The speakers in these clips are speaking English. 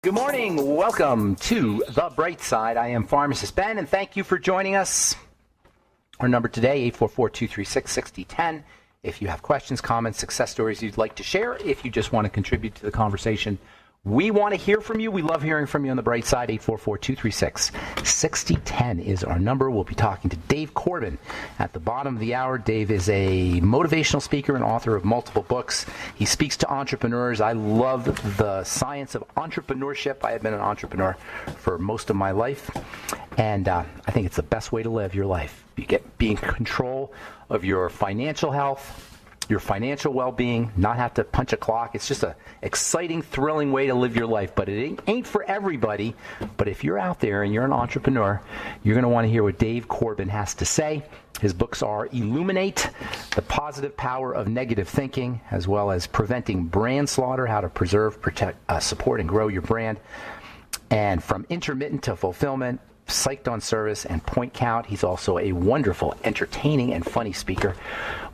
Good morning. Welcome to The Bright Side. I am Pharmacist Ben, and thank you for joining us. Our number today, 844-236-6010. If you have questions, comments, success stories you'd like to share, if you just want to contribute to the conversation, we want to hear from you. We love hearing from you on The Bright Side. 844-236-6010 is our number. We'll be talking to Dave Corbin at the bottom of the hour. Dave is a motivational speaker and author of multiple books. He speaks to entrepreneurs. I love the science of entrepreneurship. I have been an entrepreneur for most of my life, and I think it's the best way to live your life. You be in control of your financial health, your financial well-being, not have to punch a clock. It's just an exciting, thrilling way to live your life. But it ain't for everybody. But if you're out there and you're an entrepreneur, you're going to want to hear what Dave Corbin has to say. His books are Illuminate, The Positive Power of Negative Thinking, as well as Preventing Brand Slaughter, How to Preserve, Protect, Support, and Grow Your Brand. And From Intermittent to Fulfillment, Psyched on Service, and Point Count. He's also a wonderful, entertaining, and funny speaker.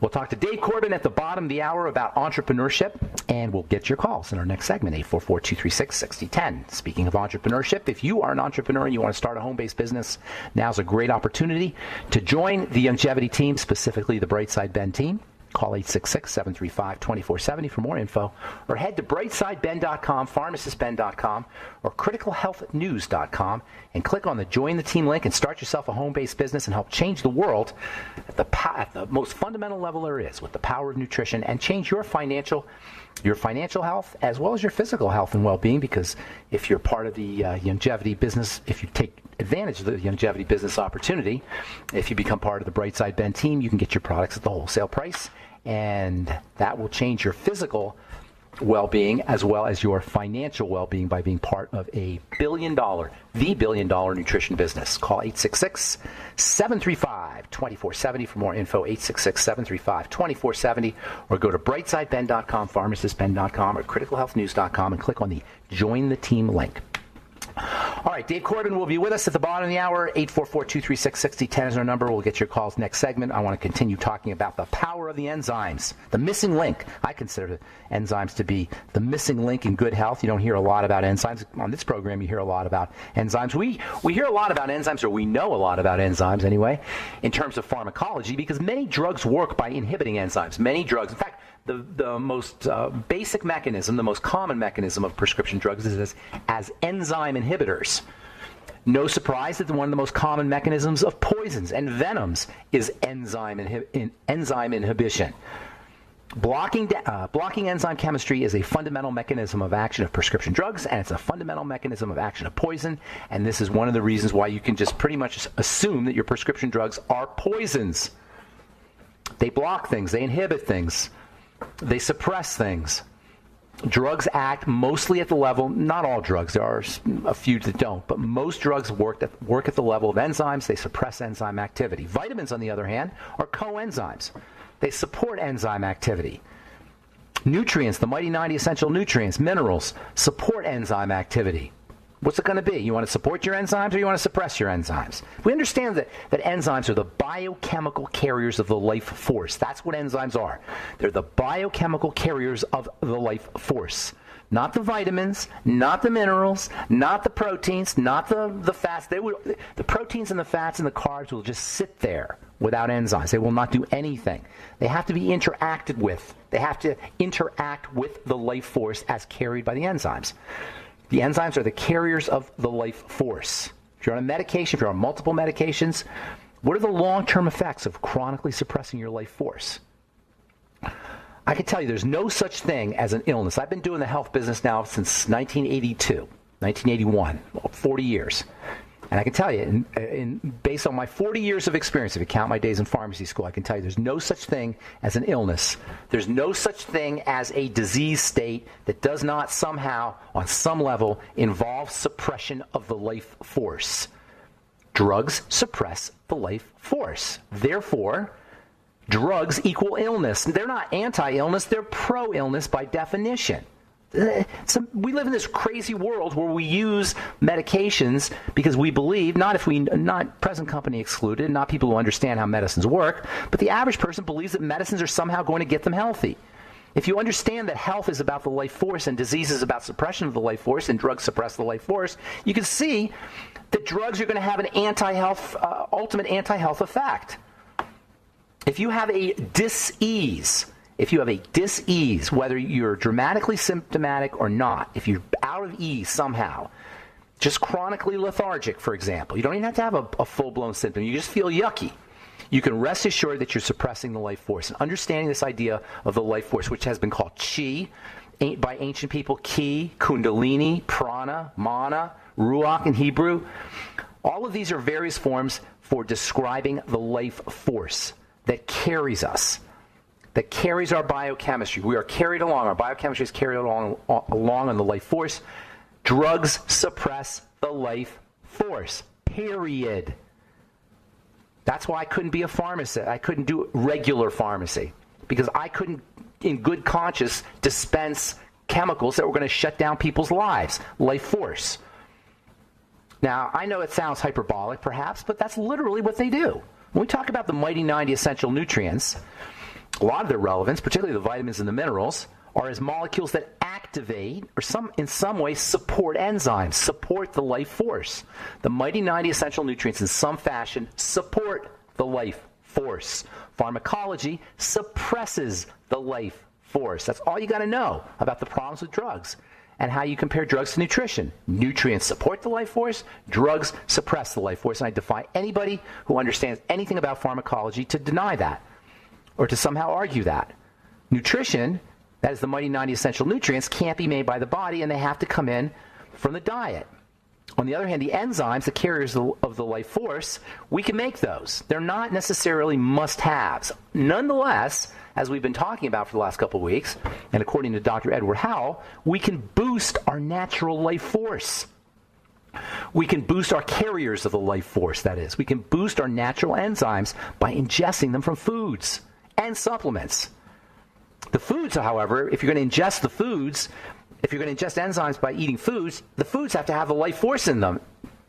We'll talk to Dave Corbin at the bottom of the hour about entrepreneurship, and we'll get your calls in our next segment, 844-236-6010. Speaking of entrepreneurship, if you are an entrepreneur and you want to start a home-based business, now's a great opportunity to join the longevity team, specifically the Brightside Ben team. Call 866-735-2470 for more info, or head to brightsideben.com, pharmacistben.com, or criticalhealthnews.com, and click on the Join the Team link and start yourself a home-based business and help change the world at the most fundamental level there is, with the power of nutrition, and change your financial health as well as your physical health and well-being. Because if you're part of the longevity business, if you take advantage of the longevity business opportunity, if you become part of the Brightside Ben team, you can get your products at the wholesale price, and that will change your physical well-being as well as your financial well-being by being part of the billion-dollar nutrition business. Call 866-735-2470 for more info, 866-735-2470, or go to brightsideben.com, pharmacistben.com, or criticalhealthnews.com, and click on the Join the Team link. All right, Dave Corbin will be with us at the bottom of the hour. 844-236-6010 is our number. We'll get your calls next segment. I want to continue talking about the power of the enzymes, the missing link. I consider enzymes to be the missing link in good health. You don't hear a lot about enzymes. On this program, you hear a lot about enzymes. We hear a lot about enzymes, or we know a lot about enzymes anyway, in terms of pharmacology, because many drugs work by inhibiting enzymes. Many drugs, in fact, the most basic mechanism, the most common mechanism of prescription drugs is as enzyme inhibitors. No surprise that one of the most common mechanisms of poisons and venoms is enzyme inhibition. Blocking enzyme chemistry is a fundamental mechanism of action of prescription drugs, and it's a fundamental mechanism of action of poison. And this is one of the reasons why you can just pretty much assume that your prescription drugs are poisons. They block things, they inhibit things, they suppress things. Drugs act mostly at the level, not all drugs, there are a few that don't, but most drugs work at the level of enzymes. They suppress enzyme activity. Vitamins, on the other hand, are coenzymes. They support enzyme activity. Nutrients, the mighty 90 essential nutrients, minerals, support enzyme activity. What's it going to be? You want to support your enzymes, or you want to suppress your enzymes? We understand that enzymes are the biochemical carriers of the life force. That's what enzymes are. They're the biochemical carriers of the life force. Not the vitamins, not the minerals, not the proteins, not the fats. The proteins and the fats and the carbs will just sit there without enzymes. They will not do anything. They have to be interacted with. They have to interact with the life force as carried by the enzymes. The enzymes are the carriers of the life force. If you're on a medication, if you're on multiple medications, what are the long-term effects of chronically suppressing your life force? I can tell you there's no such thing as an illness. I've been doing the health business now since 1981, 40 years. And I can tell you, based on my 40 years of experience, if you count my days in pharmacy school, I can tell you there's no such thing as an illness. There's no such thing as a disease state that does not somehow, on some level, involve suppression of the life force. Drugs suppress the life force. Therefore, drugs equal illness. They're not anti-illness, they're pro-illness by definition. We live in this crazy world where we use medications because we believe, not present company excluded, not people who understand how medicines work, but the average person believes that medicines are somehow going to get them healthy. If you understand that health is about the life force and disease is about suppression of the life force and drugs suppress the life force, you can see that drugs are going to have an ultimate anti-health effect. If you have a dis-ease, whether you're dramatically symptomatic or not, if you're out of ease somehow, just chronically lethargic, for example, you don't even have to have a full-blown symptom. You just feel yucky. You can rest assured that you're suppressing the life force. And understanding this idea of the life force, which has been called chi by ancient people, ki, kundalini, prana, mana, ruach in Hebrew, all of these are various forms for describing the life force that carries us, that carries our biochemistry. We are carried along. Our biochemistry is carried along on the life force. Drugs suppress the life force, period. That's why I couldn't be a pharmacist. I couldn't do regular pharmacy because I couldn't, in good conscience, dispense chemicals that were going to shut down people's lives, life force. Now, I know it sounds hyperbolic, perhaps, but that's literally what they do. When we talk about the mighty 90 essential nutrients, a lot of their relevance, particularly the vitamins and the minerals, are as molecules that activate or in some way support enzymes, support the life force. The mighty 90 essential nutrients in some fashion support the life force. Pharmacology suppresses the life force. That's all you got to know about the problems with drugs and how you compare drugs to nutrition. Nutrients support the life force, drugs suppress the life force, and I defy anybody who understands anything about pharmacology to deny that or to somehow argue that. Nutrition, that is the mighty 90 essential nutrients, can't be made by the body, and they have to come in from the diet. On the other hand, the enzymes, the carriers of the life force, we can make those. They're not necessarily must-haves. Nonetheless, as we've been talking about for the last couple of weeks, and according to Dr. Edward Howell, we can boost our natural life force. We can boost our carriers of the life force, that is. We can boost our natural enzymes by ingesting them from foods and supplements. The foods, however, if you're going to ingest the foods, if you're going to ingest enzymes by eating foods, the foods have to have the life force in them.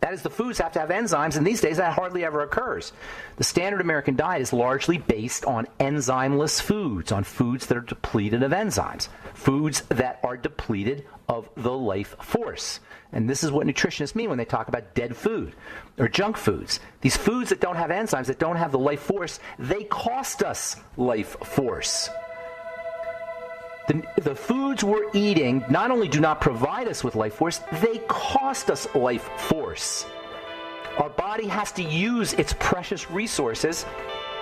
That is, the foods have to have enzymes, and these days that hardly ever occurs. The standard American diet is largely based on enzymeless foods, on foods that are depleted of enzymes, foods that are depleted of the life force. And this is what nutritionists mean when they talk about dead food or junk foods. These foods that don't have enzymes, that don't have the life force, they cost us life force. The foods we're eating not only do not provide us with life force, they cost us life force. Our body has to use its precious resources,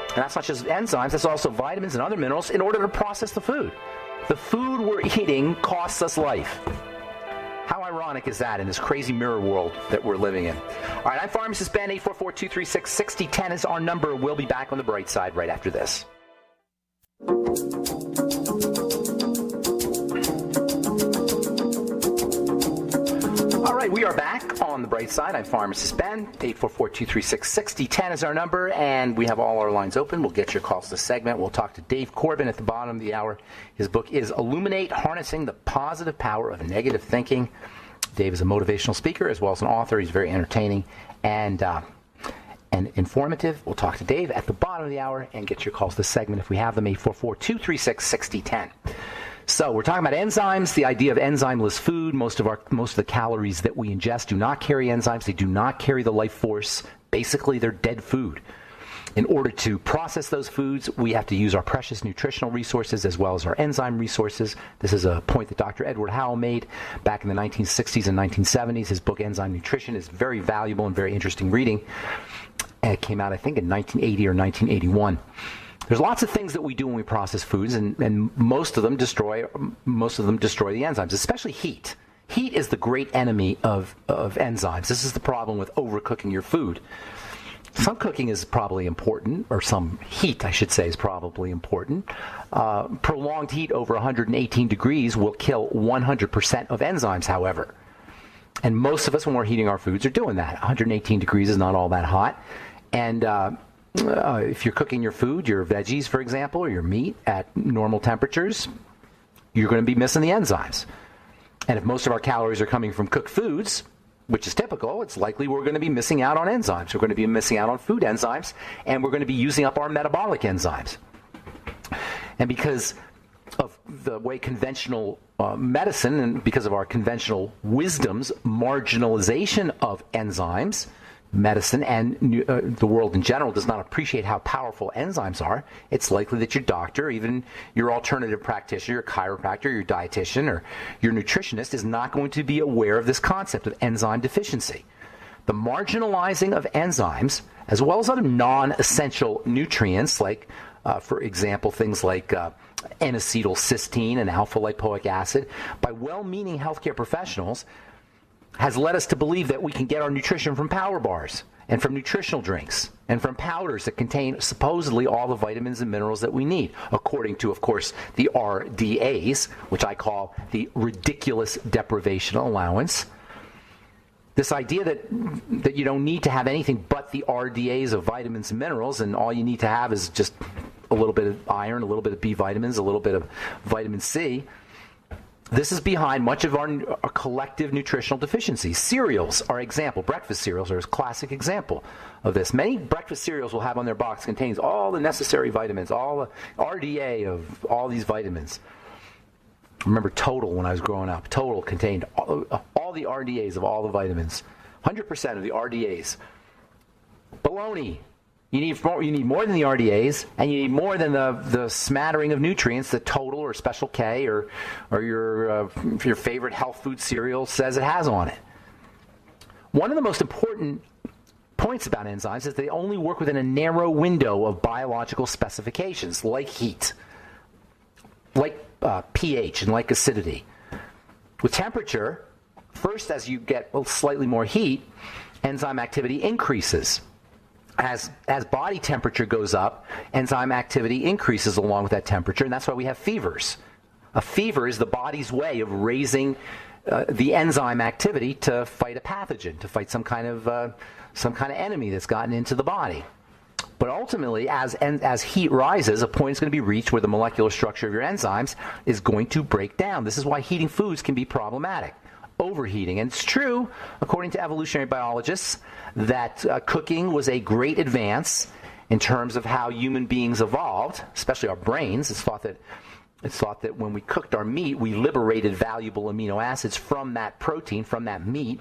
and that's not just enzymes, that's also vitamins and other minerals, in order to process the food. The food we're eating costs us life. How ironic is that in this crazy mirror world that we're living in? All right, I'm Pharmacist Ben. 844-236-6010 is our number. We'll be back on the bright side right after this. All right, we are back on the bright side. I'm Pharmacist Ben. 844-236-6010 is our number, and we have all our lines open. We'll get your calls to the segment. We'll talk to Dave Corbin at the bottom of the hour. His book is Illuminate, Harnessing the Positive Power of Negative Thinking. Dave is a motivational speaker as well as an author. He's very entertaining and informative. We'll talk to Dave at the bottom of the hour and get your calls to the segment if we have them. 844-236-6010. So we're talking about enzymes, the idea of enzymeless food. Most of the calories that we ingest do not carry enzymes. They do not carry the life force. Basically, they're dead food. In order to process those foods, we have to use our precious nutritional resources as well as our enzyme resources. This is a point that Dr. Edward Howell made back in the 1960s and 1970s. His book, Enzyme Nutrition, is very valuable and very interesting reading. And it came out, I think, in 1980 or 1981. There's lots of things that we do when we process foods, and most of them destroy the enzymes, especially heat. Heat is the great enemy of enzymes. This is the problem with overcooking your food. Some cooking is probably important, or some heat, I should say, is probably important. Prolonged heat over 118 degrees will kill 100% of enzymes, however. And most of us, when we're heating our foods, are doing that. 118 degrees is not all that hot. And if you're cooking your food, your veggies, for example, or your meat at normal temperatures, you're going to be missing the enzymes. And if most of our calories are coming from cooked foods, which is typical, it's likely we're going to be missing out on enzymes. We're going to be missing out on food enzymes, and we're going to be using up our metabolic enzymes. And because of the way conventional medicine, and because of our conventional wisdom's marginalization of enzymes, medicine and the world in general does not appreciate how powerful enzymes are, it's likely that your doctor, even your alternative practitioner, your chiropractor, your dietitian, or your nutritionist is not going to be aware of this concept of enzyme deficiency. The marginalizing of enzymes, as well as other non-essential nutrients, like, for example, things like N-acetylcysteine and alpha-lipoic acid, by well-meaning healthcare professionals, has led us to believe that we can get our nutrition from power bars and from nutritional drinks and from powders that contain supposedly all the vitamins and minerals that we need, according to, of course, the RDAs, which I call the ridiculous deprivation allowance. This idea that you don't need to have anything but the RDAs of vitamins and minerals, and all you need to have is just a little bit of iron, a little bit of B vitamins, a little bit of vitamin C. This is behind much of our collective nutritional deficiencies. Cereals are example. Breakfast cereals are a classic example of this. Many breakfast cereals will have on their box contains all the necessary vitamins, all the RDA of all these vitamins. I remember Total when I was growing up. Total contained all the RDAs of all the vitamins. 100% of the RDAs. Baloney. You need more than the RDAs, and you need more than the smattering of nutrients that Total or Special K or your favorite health food cereal says it has on it. One of the most important points about enzymes is they only work within a narrow window of biological specifications, like heat, like pH, and like acidity. With temperature, first, as you get slightly more heat, enzyme activity increases. As body temperature goes up, enzyme activity increases along with that temperature, and that's why we have fevers. A fever is the body's way of raising the enzyme activity to fight a pathogen, to fight some kind of enemy that's gotten into the body. But ultimately, as heat rises, a point is going to be reached where the molecular structure of your enzymes is going to break down. This is why heating foods can be problematic. Overheating. And it's true, according to evolutionary biologists, that cooking was a great advance in terms of how human beings evolved, especially our brains. It's thought that when we cooked our meat, we liberated valuable amino acids from that protein, from that meat,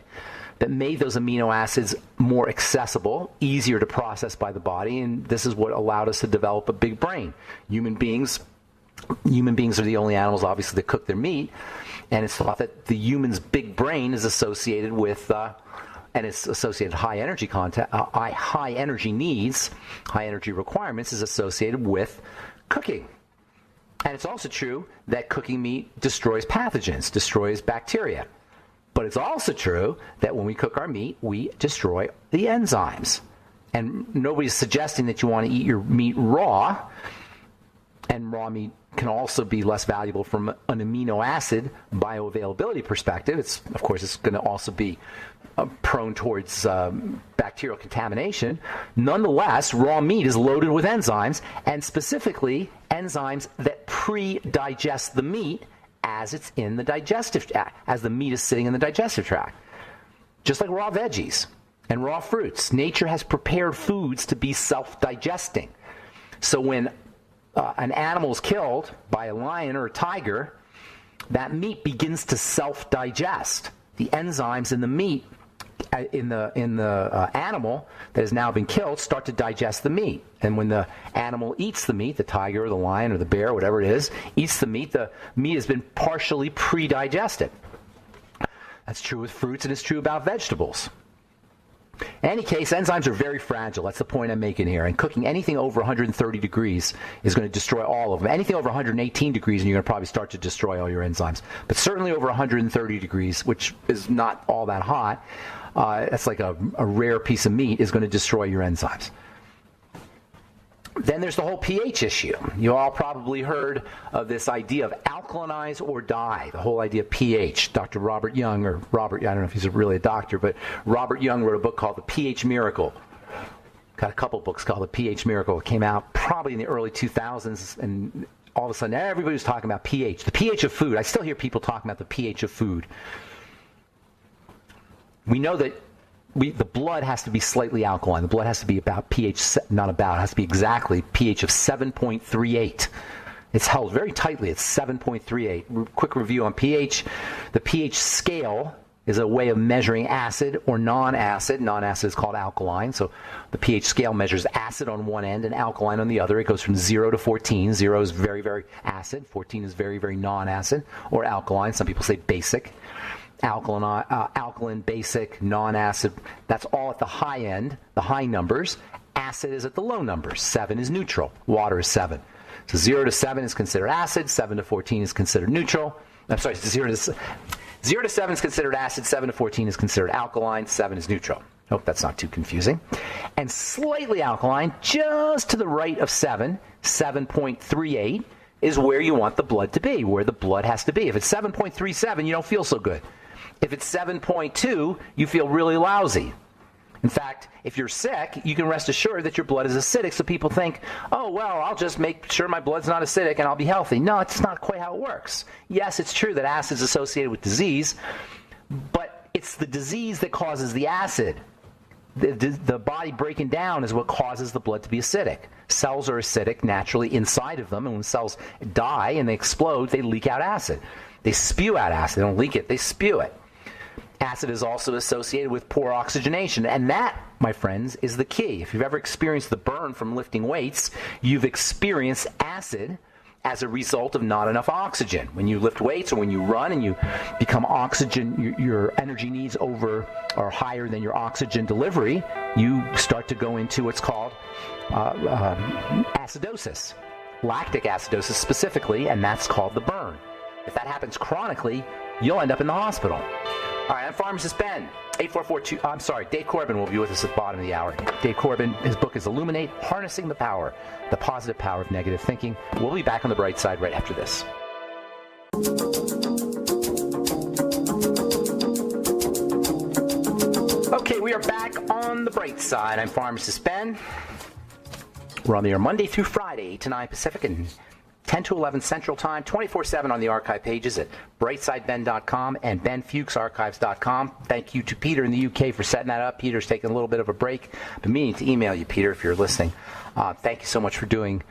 that made those amino acids more accessible, easier to process by the body, and this is what allowed us to develop a big brain. Human beings are the only animals, obviously, that cook their meat. And it's thought that the human's big brain is associated with, and its associated high energy content, high energy needs, high energy requirements is associated with cooking. And it's also true that cooking meat destroys pathogens, destroys bacteria. But it's also true that when we cook our meat, we destroy the enzymes. And nobody's suggesting that you want to eat your meat raw, and raw meat can also be less valuable from an amino acid bioavailability perspective. It's going to also be prone towards bacterial contamination. Nonetheless, raw meat is loaded with enzymes, and specifically enzymes that pre-digest the meat as it's in the digestive tract, as the meat is sitting in the digestive tract. Just like raw veggies and raw fruits, nature has prepared foods to be self-digesting. So when an animal is killed by a lion or a tiger, that meat begins to self-digest. The enzymes in the meat, in the animal that has now been killed, start to digest the meat. And when the animal eats the meat, the tiger or the lion or the bear, whatever it is, eats the meat has been partially pre-digested. That's true with fruits, and it's true about vegetables. In any case, enzymes are very fragile. That's the point I'm making here. And cooking anything over 130 degrees is going to destroy all of them. Anything over 118 degrees, and you're going to probably start to destroy all your enzymes. But certainly over 130 degrees, which is not all that hot, that's like a rare piece of meat, is going to destroy your enzymes. Then there's the whole pH issue. You all probably heard of this idea of alkalinize or die, the whole idea of pH. Dr. Robert Young, I don't know if he's really a doctor, but Robert Young wrote a book called The pH Miracle. Got a couple books called The pH Miracle. It came out probably in the early 2000s, and all of a sudden everybody was talking about pH. The pH of food. I still hear people talking about the pH of food. We know that the blood has to be slightly alkaline. The blood has to be about pH, it has to be exactly pH of 7.38. It's held very tightly. It's 7.38. Quick review on pH. The pH scale is a way of measuring acid or non-acid. Non-acid is called alkaline. So the pH scale measures acid on one end and alkaline on the other. It goes from 0 to 14. 0 is very, very acid. 14 is very, very non-acid or alkaline. Some people say basic. Alkaline, basic, non-acid. That's all at the high end, the high numbers. Acid is at the low numbers. 7 is neutral. Water is 7. So 0 to 7 is considered acid. 7 to 14 is considered neutral. I'm sorry, 0 to 7 is considered acid. 7 to 14 is considered alkaline. 7 is neutral. Hope that's not too confusing. And slightly alkaline, just to the right of 7, 7.38, is where you want the blood to be, where the blood has to be. If it's 7.37, you don't feel so good. If it's 7.2, you feel really lousy. In fact, if you're sick, you can rest assured that your blood is acidic, so people think, oh, well, I'll just make sure my blood's not acidic and I'll be healthy. No, it's not quite how it works. Yes, it's true that acid is associated with disease, but it's the disease that causes the acid. The body breaking down is what causes the blood to be acidic. Cells are acidic naturally inside of them, and when cells die and they explode, they leak out acid. They spew out acid. They don't leak it, they spew it. Acid is also associated with poor oxygenation, and that, my friends, is the key. If you've ever experienced the burn from lifting weights, you've experienced acid as a result of not enough oxygen. When you lift weights or when you run and you become oxygen, your energy needs over or higher than your oxygen delivery, you start to go into what's called acidosis, lactic acidosis specifically, and that's called the burn. If that happens chronically, you'll end up in the hospital. All right, I'm Pharmacist Ben. Dave Corbin will be with us at the bottom of the hour. Dave Corbin, his book is Illuminate, Harnessing the Power, the Positive Power of Negative Thinking. We'll be back on the bright side right after this. Okay, we are back on the bright side. I'm Pharmacist Ben. We're on the air Monday through Friday, 8 to 9 Pacific and 10 to 11 Central Time, 24/7 on the archive pages at brightsideben.com and benfuchsarchives.com. Thank you to Peter in the UK for setting that up. Peter's taking a little bit of a break. I've been meaning to email you, Peter, if you're listening. Thank you so much for doing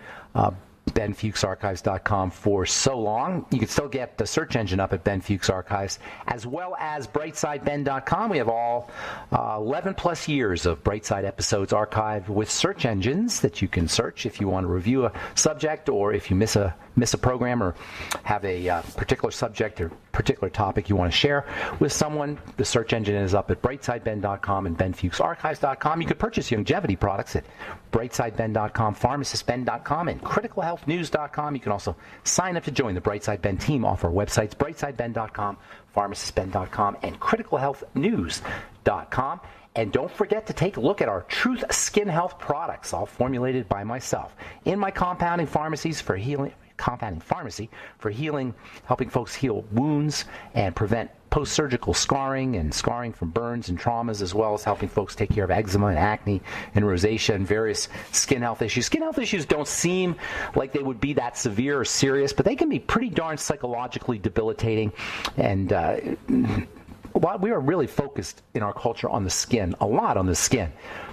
benfuchsarchives.com for so long. You can still get the search engine up at Ben Fuchs Archives, as well as brightsideben.com. We have all 11 plus years of Brightside episodes archived with search engines that you can search if you want to review a subject, or if you miss a program or have a particular subject or particular topic you want to share with someone. The search engine is up at brightsideben.com and benfuchsarchives.com. You can purchase longevity products at brightsideben.com, pharmacistben.com, and criticalhealthnews.com. You can also sign up to join the Brightside Ben team off our websites, brightsideben.com, pharmacistben.com, and criticalhealthnews.com. And don't forget to take a look at our Truth Skin Health products, all formulated by myself in my compounding pharmacy for healing, helping folks heal wounds and prevent post-surgical scarring and scarring from burns and traumas, as well as helping folks take care of eczema and acne and rosacea and various skin health issues. Skin health issues don't seem like they would be that severe or serious, but they can be pretty darn psychologically debilitating. And while we are really focused in our culture on the skin, a lot on the skin,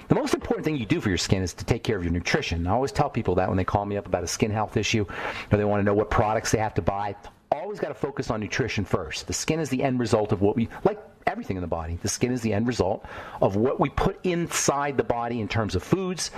the most important thing you do for your skin is to take care of your nutrition. I always tell people that when they call me up about a skin health issue, or they want to know what products they have to buy. Always got to focus on nutrition first. The skin is the end result of what we, like everything in the body, the skin is the end result of what we put inside the body in terms of foods,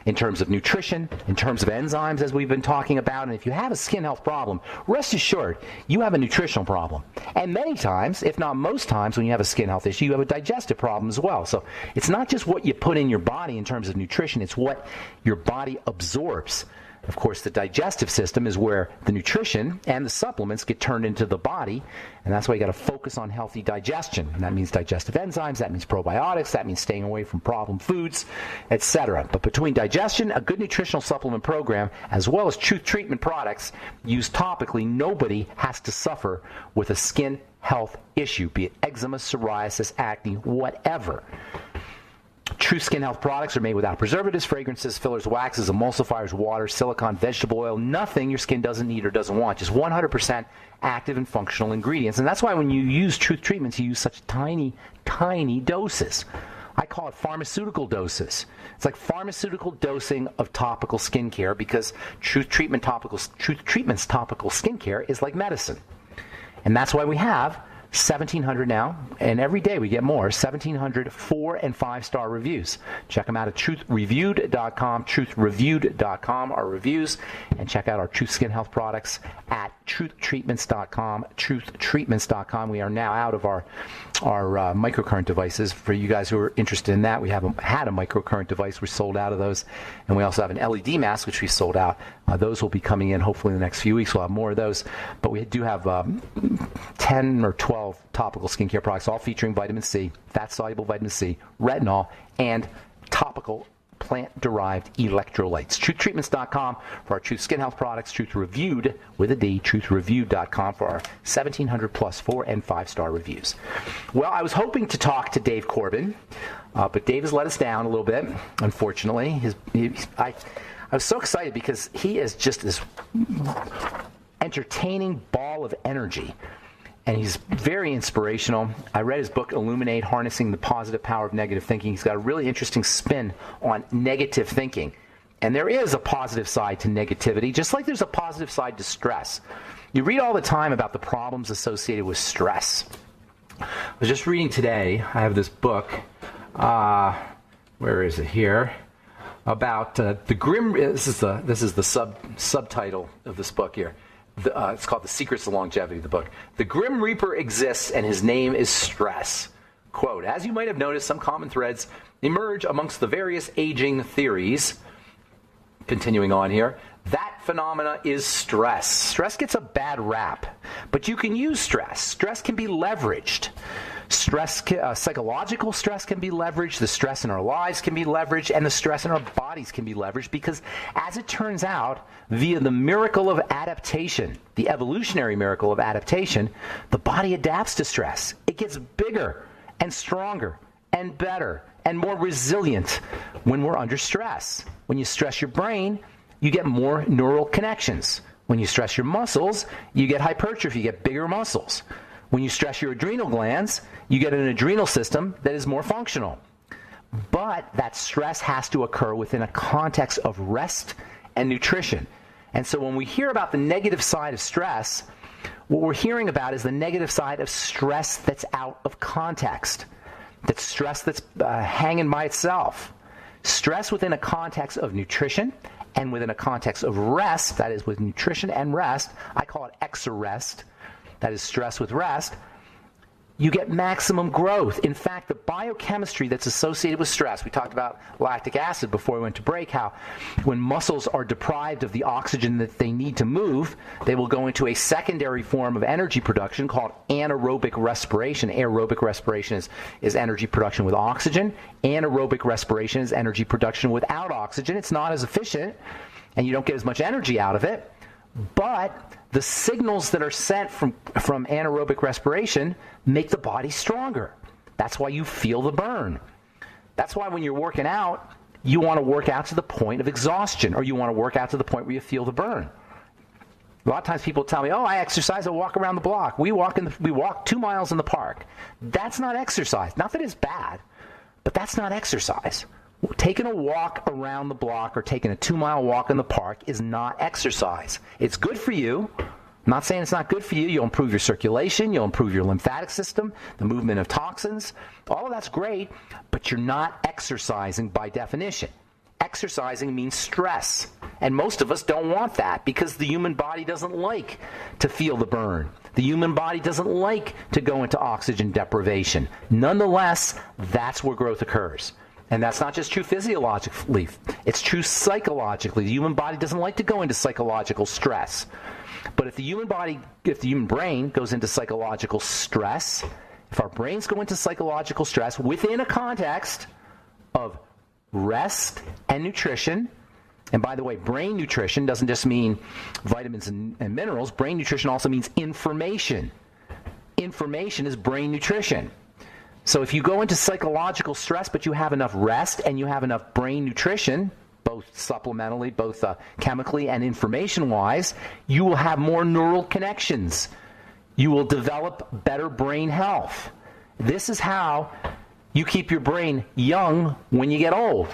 in terms of nutrition, in terms of enzymes, as we've been talking about. And if you have a skin health problem, rest assured you have a nutritional problem. And many times, if not most times, when you have a skin health issue, you have a digestive problem as well. So it's not just what you put in your body in terms of nutrition, it's what your body absorbs. Of course, the digestive system is where the nutrition and the supplements get turned into the body, and that's why you got to focus on healthy digestion. And that means digestive enzymes, that means probiotics, that means staying away from problem foods, etc. But between digestion, a good nutritional supplement program, as well as Truth treatment products used topically, nobody has to suffer with a skin health issue, be it eczema, psoriasis, acne, whatever. True Skin Health products are made without preservatives, fragrances, fillers, waxes, emulsifiers, water, silicone, vegetable oil, nothing your skin doesn't need or doesn't want, just 100% active and functional ingredients. And that's why when you use Truth treatments, you use such tiny, tiny doses. I call it pharmaceutical doses. It's like pharmaceutical dosing of topical skincare, because Truth Treatment's topical skincare is like medicine. And that's why we have 1,700 now, and every day we get more, 1,700 4- and 5-star reviews. Check them out at truthreviewed.com, truthreviewed.com, our reviews, and check out our Truth Skin Health products at truthtreatments.com, truthtreatments.com. We are now out of our microcurrent devices. For you guys who are interested in that, we had a microcurrent device. We're sold out of those. And we also have an LED mask, which we sold out. Those will be coming in hopefully in the next few weeks. We'll have more of those. But we do have 10 or 12 topical skincare products, all featuring vitamin C, fat-soluble vitamin C, retinol, and topical plant-derived electrolytes. TruthTreatments.com for our Truth Skin Health products. Truth Reviewed with a D. TruthReviewed.com for our 1,700 plus 4- and 5-star reviews. Well, I was hoping to talk to Dave Corbin, but Dave has let us down a little bit, unfortunately. I was so excited because he is just this entertaining ball of energy. And he's very inspirational. I read his book, Illuminate, Harnessing the Positive Power of Negative Thinking. He's got a really interesting spin on negative thinking. And there is a positive side to negativity, just like there's a positive side to stress. You read all the time about the problems associated with stress. I was just reading today, I have this book, where is it here? About the grim, this is the subtitle of this book here. It's called The Secrets of Longevity, the book. The Grim Reaper exists, and his name is stress. Quote, as you might have noticed, some common threads emerge amongst the various aging theories. Continuing on here, that phenomena is stress. Stress gets a bad rap, but you can use stress. Stress can be leveraged. Psychological stress can be leveraged, the stress in our lives can be leveraged, and the stress in our bodies can be leveraged, because as it turns out, via the miracle of adaptation, the evolutionary miracle of adaptation, the body adapts to stress. It gets bigger and stronger and better and more resilient when we're under stress. When you stress your brain, you get more neural connections. When you stress your muscles, you get hypertrophy, you get bigger muscles. When you stress your adrenal glands, you get an adrenal system that is more functional. But that stress has to occur within a context of rest and nutrition. And so when we hear about the negative side of stress, what we're hearing about is the negative side of stress that's out of context. That's stress that's hanging by itself. Stress within a context of nutrition and within a context of rest, that is with nutrition and rest, I call it exarrest. That is stress with rest, you get maximum growth. In fact, the biochemistry that's associated with stress, we talked about lactic acid before we went to break, how when muscles are deprived of the oxygen that they need to move, they will go into a secondary form of energy production called anaerobic respiration. Aerobic respiration is energy production with oxygen. Anaerobic respiration is energy production without oxygen. It's not as efficient, and you don't get as much energy out of it. But the signals that are sent from anaerobic respiration make the body stronger. That's why you feel the burn. That's why when you're working out, you want to work out to the point of exhaustion, or you want to work out to the point where you feel the burn. A lot of times people tell me, oh, I exercise, I walk around the block. We walk 2 miles in the park. That's not exercise. Not that it's bad, but that's not exercise. Taking a walk around the block or taking a 2-mile walk in the park is not exercise. It's good for you. I'm not saying it's not good for you. You'll improve your circulation. You'll improve your lymphatic system, the movement of toxins. All of that's great, but you're not exercising by definition. Exercising means stress, and most of us don't want that because the human body doesn't like to feel the burn. The human body doesn't like to go into oxygen deprivation. Nonetheless, that's where growth occurs. And that's not just true physiologically, it's true psychologically. The human body doesn't like to go into psychological stress. But if the human brain goes into psychological stress, if our brains go into psychological stress within a context of rest and nutrition, and by the way, brain nutrition doesn't just mean vitamins and minerals. Brain nutrition also means information. Information is brain nutrition. So if you go into psychological stress, but you have enough rest and you have enough brain nutrition, both supplementally, both chemically and information-wise, you will have more neural connections. You will develop better brain health. This is how you keep your brain young when you get old.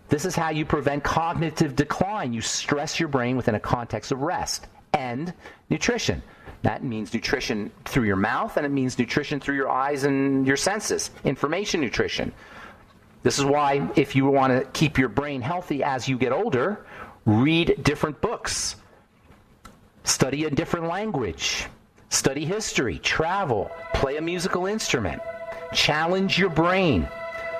This is how you prevent cognitive decline. You stress your brain within a context of rest and nutrition. That means nutrition through your mouth, and it means nutrition through your eyes and your senses. Information nutrition. This is why if you want to keep your brain healthy as you get older, read different books. Study a different language. Study history, travel, play a musical instrument. Challenge your brain.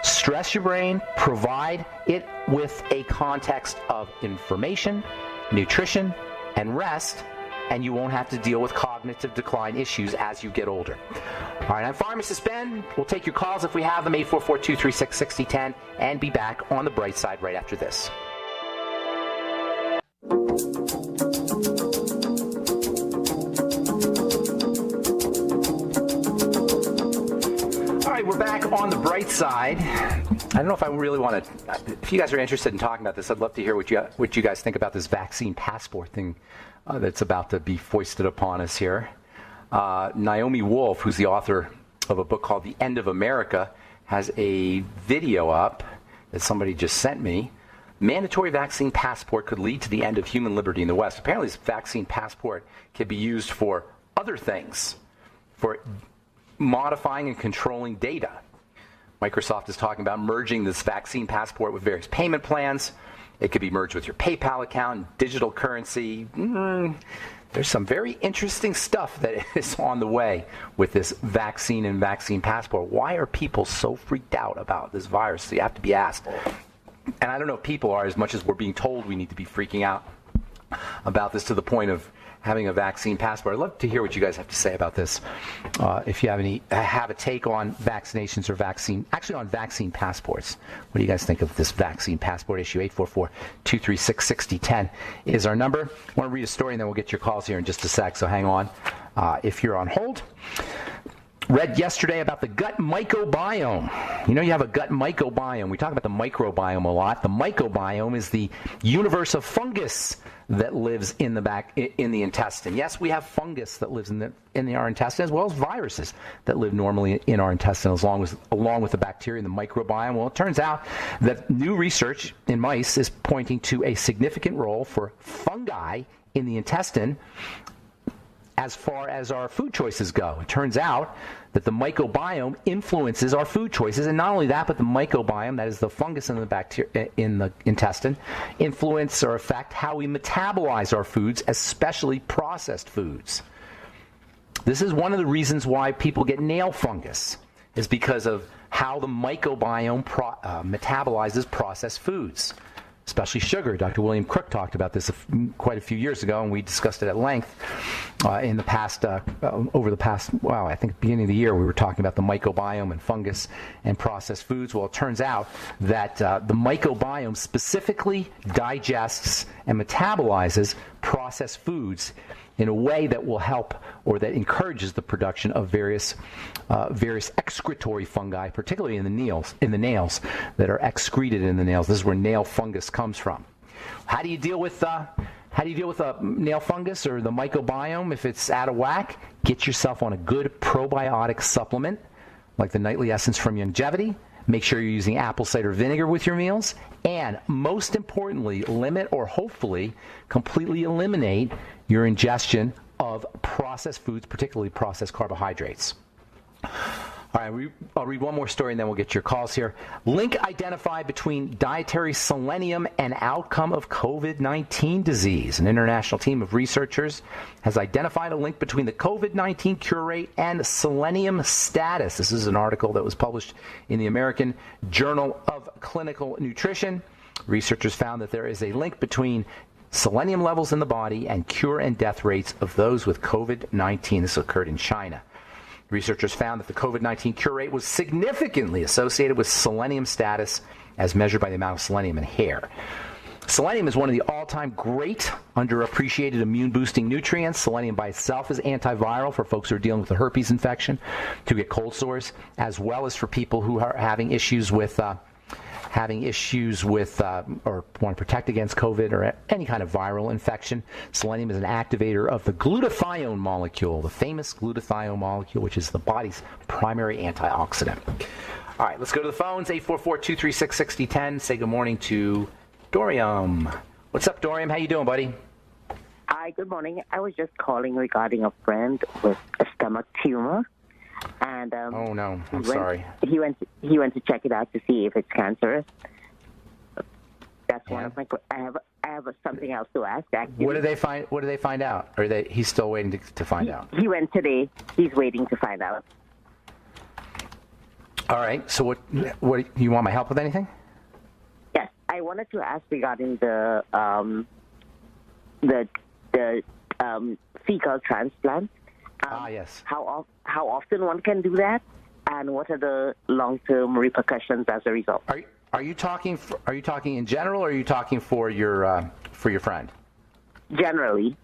Stress your brain. Provide it with a context of information, nutrition, and rest, and you won't have to deal with cognitive decline issues as you get older. All right, I'm Pharmacist Ben. We'll take your calls if we have them, 844-236-6010, and be back on the bright side right after this. All right, we're back on the bright side. I don't know if I really want to, if you guys are interested in talking about this, I'd love to hear what you guys think about this vaccine passport thing that's about to be foisted upon us here. Naomi Wolf, who's the author of a book called The End of America, has a video up that somebody just sent me. Mandatory vaccine passport could lead to the end of human liberty in the West. Apparently this vaccine passport can be used for other things, for modifying and controlling data. Microsoft is talking about merging this vaccine passport with various payment plans. It could be merged with your PayPal account, digital currency. There's some very interesting stuff that is on the way with this vaccine and vaccine passport. Why are people so freaked out about this virus? So you have to be asked. And I don't know if people are as much as we're being told we need to be freaking out about this to the point of having a vaccine passport. I'd love to hear what you guys have to say about this. If you have a take on vaccinations or on vaccine passports. What do you guys think of this vaccine passport issue? 844-236-6010 is our number. I want to read a story and then we'll get your calls here in just a sec, so hang on if you're on hold. Read yesterday about the gut microbiome. You know, you have a gut microbiome. We talk about the microbiome a lot. The microbiome is the universe of fungus that lives in the intestine. Yes, we have fungus that lives in our intestine, as well as viruses that live normally in our intestine, along with the bacteria and the microbiome. Well, it turns out that new research in mice is pointing to a significant role for fungi in the intestine as far as our food choices go. It turns out that the microbiome influences our food choices, and not only that, but the microbiome, that is the fungus in the bacteria in the intestine, influence or affect how we metabolize our foods, especially processed foods. This is one of the reasons why people get nail fungus, is because of how the microbiome metabolizes processed foods, especially sugar. Dr. William Crook talked about this quite a few years ago, and we discussed it at length in the past, over the past, I think beginning of the year, we were talking about the microbiome and fungus and processed foods. Well, it turns out that the microbiome specifically digests and metabolizes processed foods in a way that will help, or that encourages the production of various excretory fungi, particularly in the nails that are excreted in the nails. This is where nail fungus comes from. How do you deal with a nail fungus or the microbiome if it's out of whack? Get yourself on a good probiotic supplement, like the Nightly Essence from Longevity. Make sure you're using apple cider vinegar with your meals. And most importantly, limit or hopefully completely eliminate your ingestion of processed foods, particularly processed carbohydrates. All right, I'll read one more story and then we'll get your calls here. Link identified between dietary selenium and outcome of COVID-19 disease. An international team of researchers has identified a link between the COVID-19 cure rate and selenium status. This is an article that was published in the American Journal of Clinical Nutrition. Researchers found that there is a link between selenium levels in the body and cure and death rates of those with COVID-19. This occurred in China. Researchers found that the COVID-19 cure rate was significantly associated with selenium status as measured by the amount of selenium in hair. Selenium is one of the all-time great underappreciated immune-boosting nutrients. Selenium by itself is antiviral for folks who are dealing with a herpes infection, to get cold sores, as well as for people who are having issues with or want to protect against COVID or any kind of viral infection. Selenium is an activator of the glutathione molecule, the famous glutathione molecule, which is the body's primary antioxidant. All right, let's go to the phones. 844-236-6010. Say good morning to Dorium. What's up, Dorium? How you doing, buddy? Hi, good morning. I was just calling regarding a friend with a stomach tumor, and oh no, I'm sorry. He went to check it out to see if it's cancerous. That's one of my. I have something else to ask. Actually. What did they find out? Or he's still waiting to find out? He went today. He's waiting to find out. All right. So what you want my help with anything? Yes, I wanted to ask regarding the fecal transplant. Yes. How often one can do that, and what are the long-term repercussions as a result? Are you talking in general, or are you talking for your friend? Generally.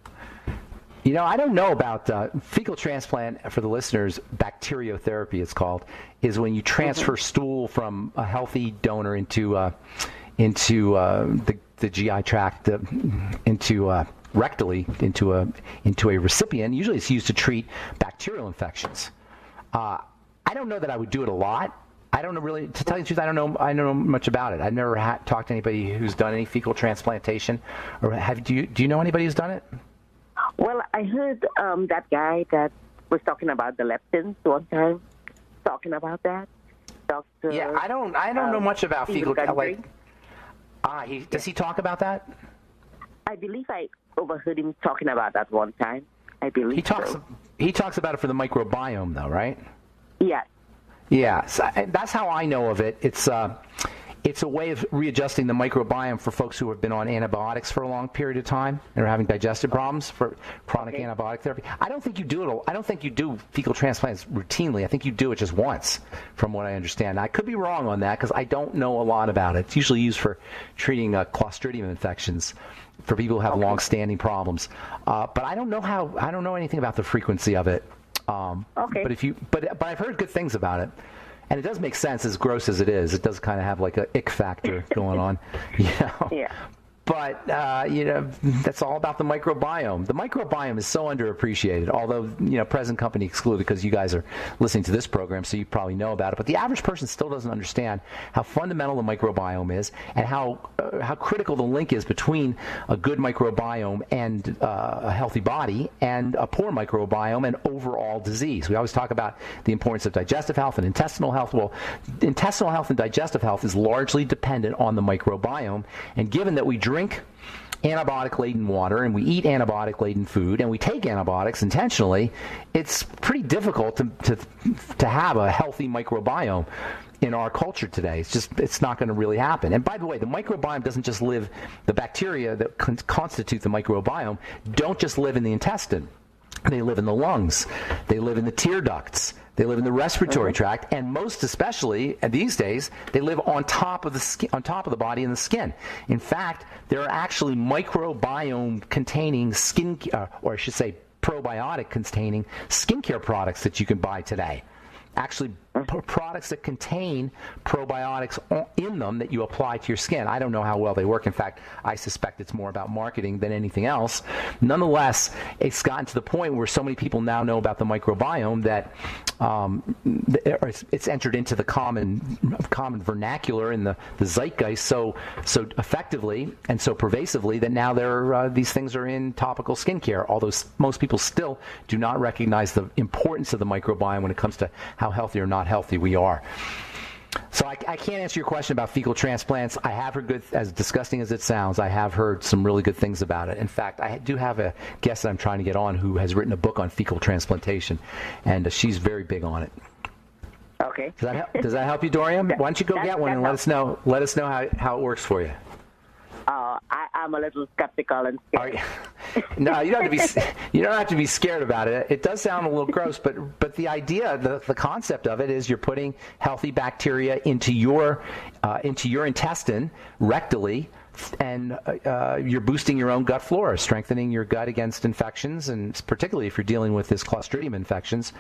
You know, I don't know about fecal transplant. For the listeners, bacteriotherapy it's called, is when you transfer stool from a healthy donor into the GI tract, rectally into a recipient. Usually, it's used to treat bacterial infections. I don't know that I would do it a lot. I don't know really. To tell you the truth, I don't know much about it. I've never talked to anybody who's done any fecal transplantation. Or do you know anybody who's done it? Well, I heard that guy that was talking about the leptins one time, talking about that. Dr. Yeah, I don't know much about fecal. Does he talk about that? I believe I overheard him talking about that one time. I believe he talks about it for the microbiome, though, right? Yeah. Yeah, so that's how I know of it. It's a way of readjusting the microbiome for folks who have been on antibiotics for a long period of time and are having digestive problems for chronic antibiotic therapy. I don't think you do it. I don't think you do fecal transplants routinely. I think you do it just once, from what I understand. I could be wrong on that because I don't know a lot about it. It's usually used for treating Clostridium infections for people who have long-standing problems. But I don't know anything about the frequency of it. But I've heard good things about it. And it does make sense, as gross as it is. It does kind of have like an ick factor going on. Yeah. But, that's all about the microbiome. The microbiome is so underappreciated, although, present company excluded because you guys are listening to this program, so you probably know about it. But the average person still doesn't understand how fundamental the microbiome is and how critical the link is between a good microbiome and a healthy body and a poor microbiome and overall disease. We always talk about the importance of digestive health and intestinal health. Well, intestinal health and digestive health is largely dependent on the microbiome. And given that we drink antibiotic-laden water and we eat antibiotic-laden food and we take antibiotics intentionally, it's pretty difficult to have a healthy microbiome in our culture today. It's not going to really happen. And by the way, the microbiome doesn't just live, the bacteria that constitute the microbiome don't just live in the intestine. They live in the lungs. They live in the tear ducts. They live in the respiratory tract, and most especially these days, they live on top of the skin, on top of the body and the skin. In fact, there are actually microbiome-containing skin, or I should say, probiotic-containing skincare products that you can buy today. Actually, products that contain probiotics in them that you apply to your skin. I don't know how well they work. In fact, I suspect it's more about marketing than anything else. Nonetheless, it's gotten to the point where so many people now know about the microbiome that it's entered into the common vernacular in the zeitgeist so effectively and so pervasively that now these things are in topical skincare, although most people still do not recognize the importance of the microbiome when it comes to how healthy or not healthy we are. So I can't answer your question about fecal transplants. I have heard as disgusting as it sounds, I have heard some really good things about it. In fact, I do have a guest that I'm trying to get on who has written a book on fecal transplantation, and she's very big on it. Okay. Does that help you, Dorian? Why don't you go get one and let us know how it works for you? I'm a little skeptical and scared. No, you don't have to be scared about it. It does sound a little gross, but the idea, the concept of it is you're putting healthy bacteria into your intestine rectally, and you're boosting your own gut flora, strengthening your gut against infections, and particularly if you're dealing with this Clostridium infections,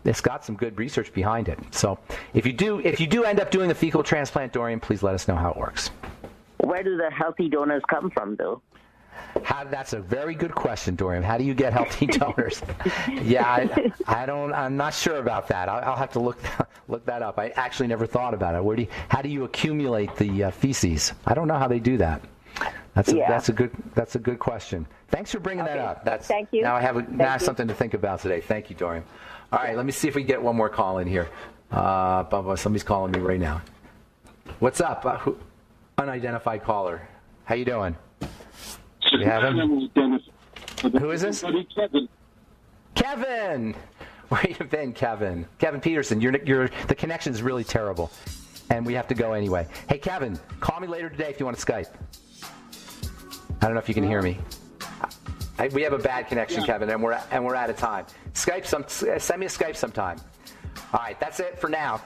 it's got some good research behind it. So if you do end up doing a fecal transplant, Dorian, please let us know how it works. Where do the healthy donors come from, though? That's a very good question, Dorian. How do you get healthy donors? Yeah, I'm not sure about that. I'll have to look that up. I actually never thought about it. How do you accumulate the feces? I don't know how they do that. That's a good question. Thanks for bringing that up. Thank you. Now I have something to think about today. Thank you, Dorian. All right, let me see if we get one more call in here. Somebody's calling me right now. What's up? Unidentified caller. How you doing? You have him? Who is this? Kevin. Where you been, Kevin? Kevin Peterson. The connection is really terrible, and we have to go anyway. Hey, Kevin, call me later today if you want to Skype. I don't know if you can hear me. We have a bad connection, Kevin, and we're out of time. Send me a Skype sometime. All right, that's it for now.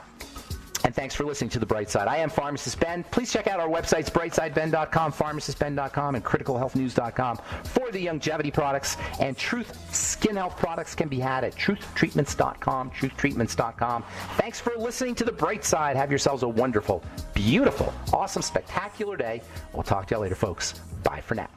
And thanks for listening to The Bright Side. I am Pharmacist Ben. Please check out our websites, brightsideben.com, pharmacistben.com, and criticalhealthnews.com for the longevity products. And Truth Skin Health products can be had at truthtreatments.com, truthtreatments.com. Thanks for listening to The Bright Side. Have yourselves a wonderful, beautiful, awesome, spectacular day. We'll talk to you later, folks. Bye for now.